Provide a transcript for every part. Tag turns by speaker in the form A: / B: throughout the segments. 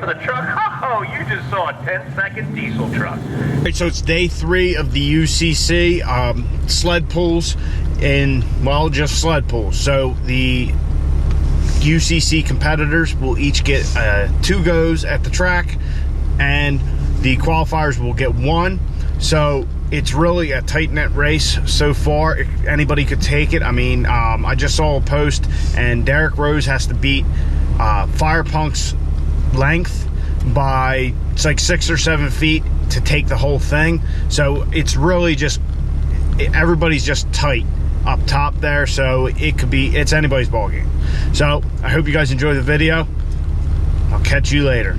A: for the truck? Oh, you just saw a 10-second diesel truck.
B: All right, so it's day 3 of the UCC sled pulls in, well, just sled pulls. So the UCC competitors will each get 2 goes at the track, and the qualifiers will get 1. So it's really a tight-knit race so far. If anybody could take it. I mean, I just saw a post, and Derek Rose has to beat Firepunk's length by, it's like 6 or 7 feet to take the whole thing. So it's really just, everybody's just tight up top there. So it could be, it's anybody's ball game. So I hope you guys enjoy the video. I'll catch you later.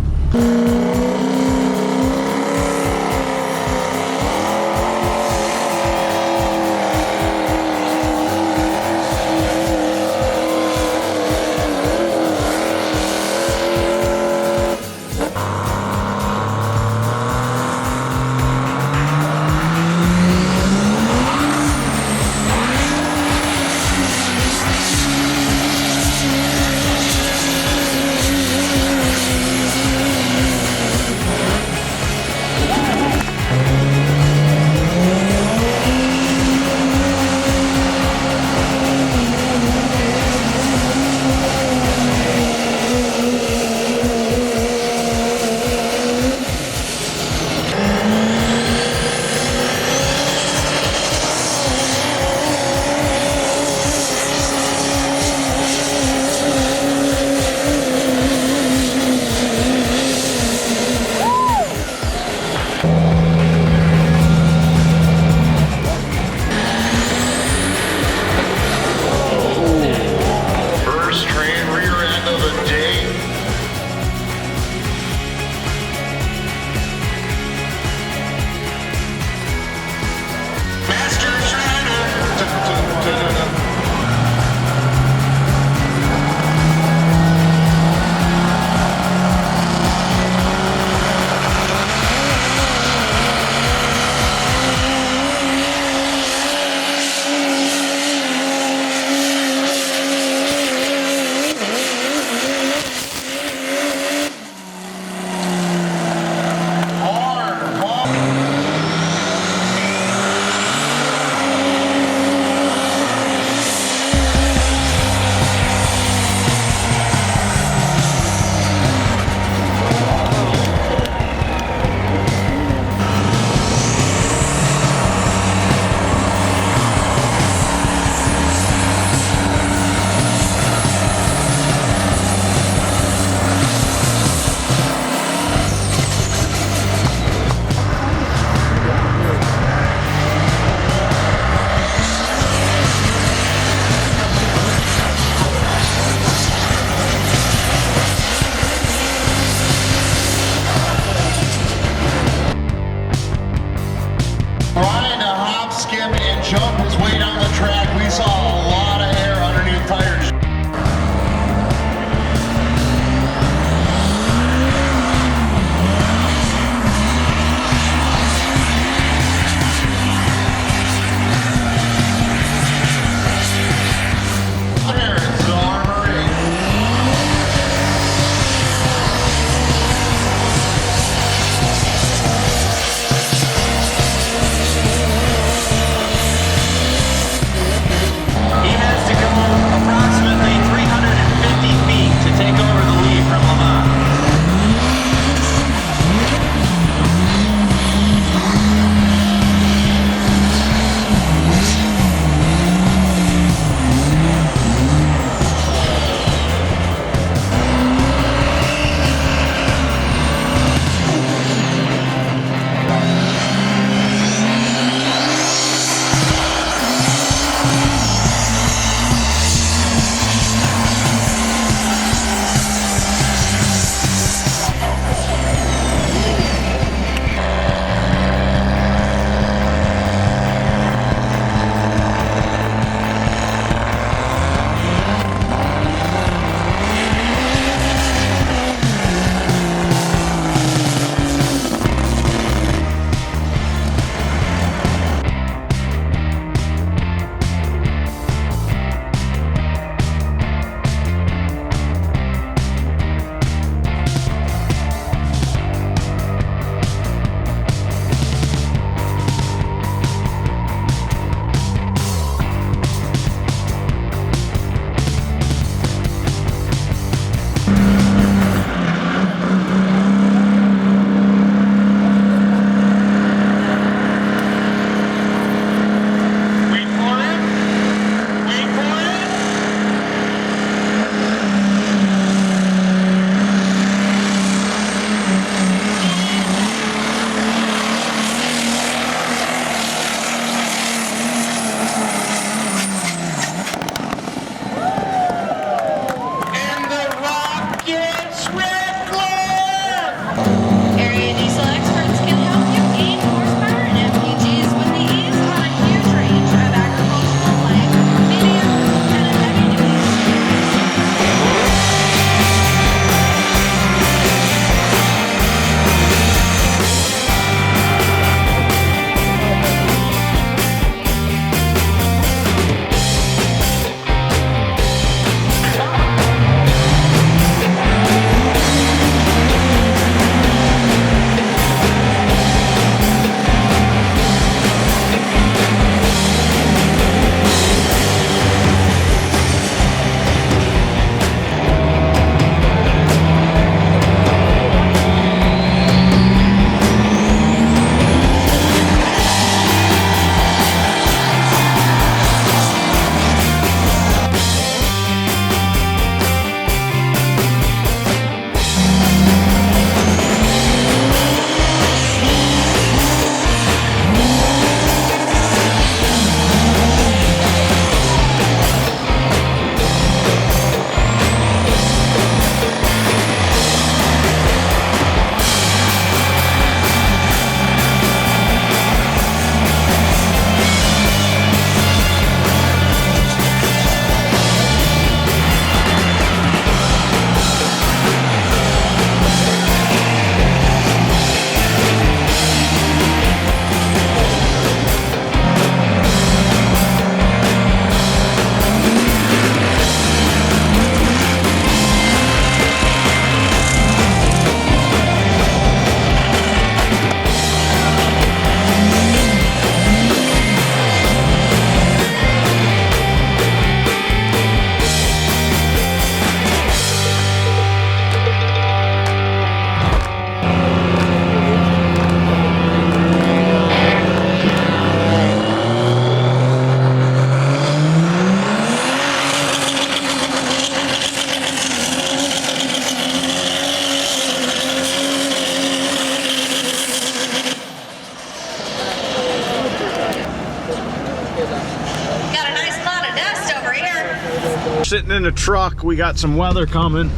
B: Sitting in a truck, we got some weather coming.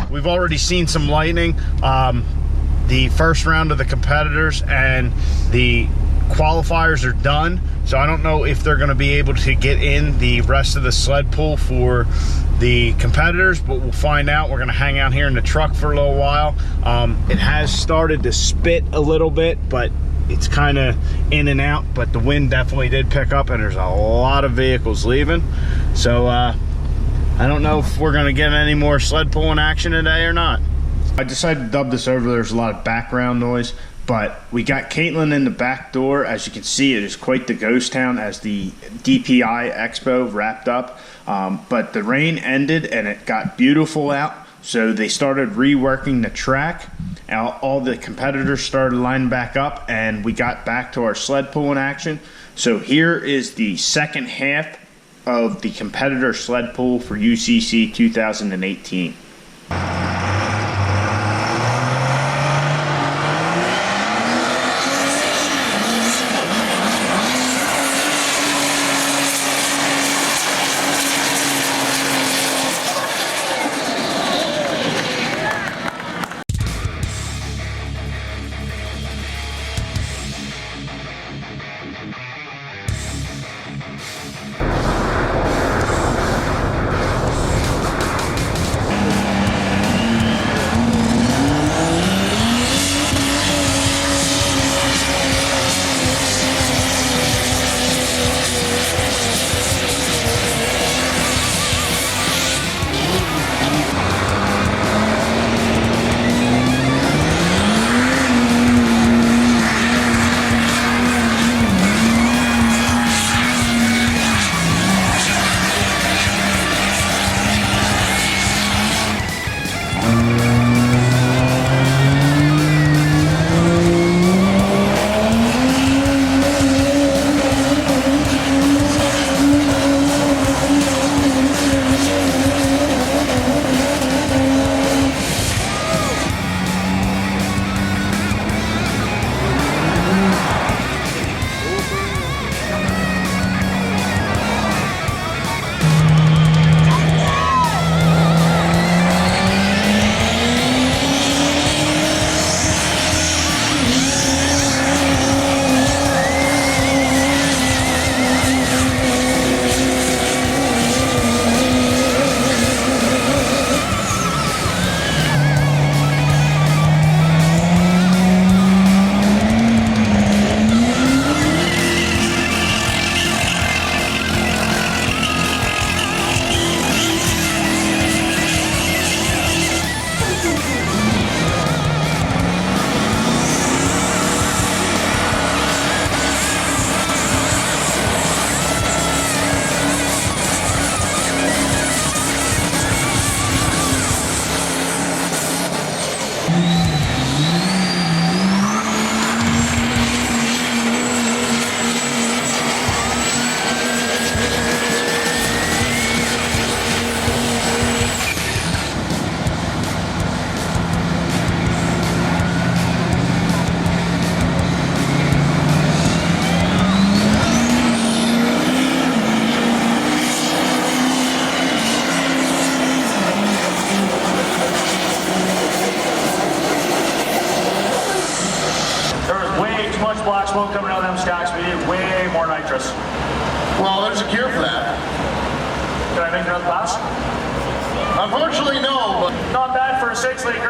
B: We've already seen some lightning. The first round of the competitors and the qualifiers are done, so I don't know if they're going to be able to get in the rest of the sled pull for the competitors, but we'll find out. We're going to hang out here in the truck for a little while. It has started to spit a little bit, but it's kind of in and out, but the wind definitely did pick up and there's a lot of vehicles leaving. So I don't know if we're going to get any more sled pulling action today or not. I decided to dub this over. There's a lot of background noise, but we got Caitlin in the back door. As you can see, it is quite the ghost town as the DPI Expo wrapped up. But the rain ended and it got beautiful out, so they started reworking the track. All the competitors started lining back up and we got back to our sled pulling action. So here is the second half of the competitor sled pull for UCC 2018.
C: black smoke coming out of them stacks. We need way more nitrous.
D: Well, there's a cure for that.
C: Can I make another pass?
D: Unfortunately, no, but...
C: Not bad for a 6-liter.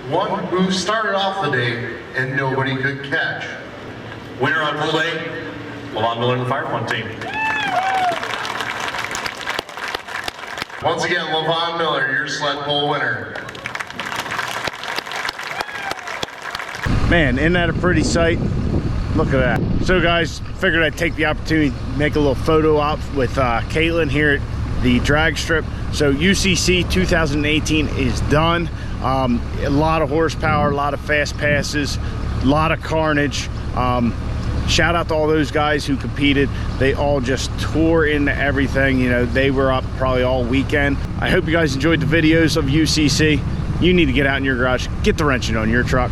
D: one who started off the day and nobody could catch.
E: Winner on pool A, Lavon Miller and the Fire Fun team.
D: Once again, Lavon Miller, your sled pull winner.
B: Man, isn't that a pretty sight? Look at that. So guys, figured I'd take the opportunity to make a little photo op with Caitlin here at the drag strip. So UCC 2018 is done. A lot of horsepower, a lot of fast passes, a lot of carnage. Shout out to all those guys who competed. They all just tore into everything. You know, they were up probably all weekend. I hope you guys enjoyed the videos of UCC. You need to get out in your garage, get the wrenching on your truck.